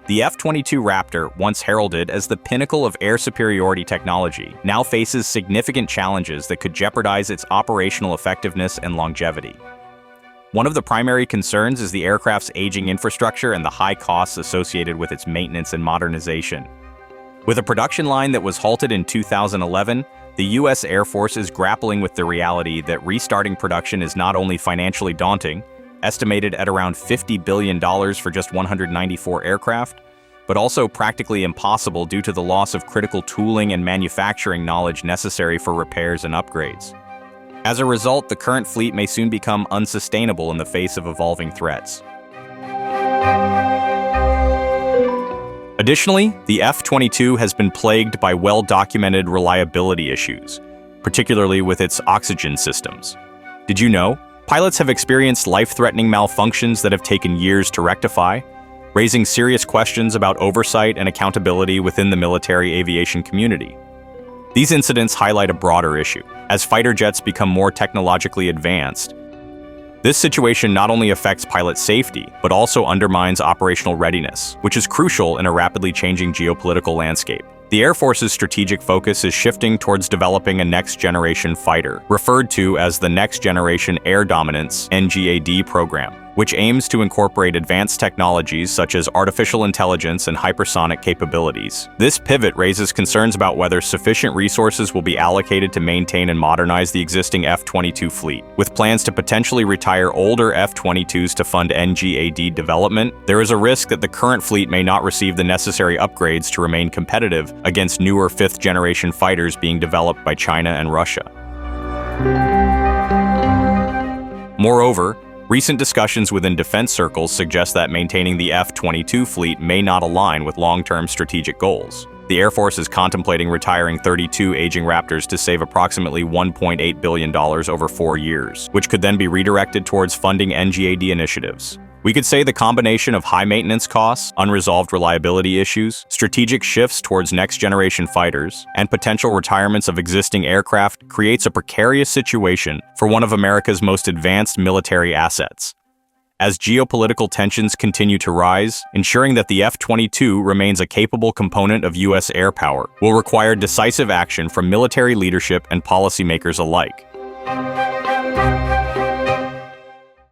The F-22 Raptor, once heralded as the pinnacle of air superiority technology, now faces significant challenges that could jeopardize its operational effectiveness and longevity. One of the primary concerns is the aircraft's aging infrastructure and the high costs associated with its maintenance and modernization. With a production line that was halted in 2011, the U.S. Air Force is grappling with the reality that restarting production is not only financially daunting, estimated at around $50 billion for just 194 aircraft, but also practically impossible due to the loss of critical tooling and manufacturing knowledge necessary for repairs and upgrades. As a result, the current fleet may soon become unsustainable in the face of evolving threats. Additionally, the F-22 has been plagued by well-documented reliability issues, particularly with its oxygen systems. Did you know? Pilots have experienced life-threatening malfunctions that have taken years to rectify, raising serious questions about oversight and accountability within the military aviation community. These incidents highlight a broader issue. As fighter jets become more technologically advanced, this situation not only affects pilot safety, but also undermines operational readiness, which is crucial in a rapidly changing geopolitical landscape. The Air Force's strategic focus is shifting towards developing a next-generation fighter, referred to as the Next Generation Air Dominance (NGAD) program, which aims to incorporate advanced technologies such as artificial intelligence and hypersonic capabilities. This pivot raises concerns about whether sufficient resources will be allocated to maintain and modernize the existing F-22 fleet. With plans to potentially retire older F-22s to fund NGAD development, there is a risk that the current fleet may not receive the necessary upgrades to remain competitive against newer fifth-generation fighters being developed by China and Russia. Moreover, recent discussions within defense circles suggest that maintaining the F-22 fleet may not align with long-term strategic goals. The Air Force is contemplating retiring 32 aging Raptors to save approximately $1.8 billion over 4 years, which could then be redirected towards funding NGAD initiatives. We could say the combination of high maintenance costs, unresolved reliability issues, strategic shifts towards next-generation fighters, and potential retirements of existing aircraft creates a precarious situation for one of America's most advanced military assets. As geopolitical tensions continue to rise, ensuring that the F-22 remains a capable component of U.S. air power will require decisive action from military leadership and policymakers alike.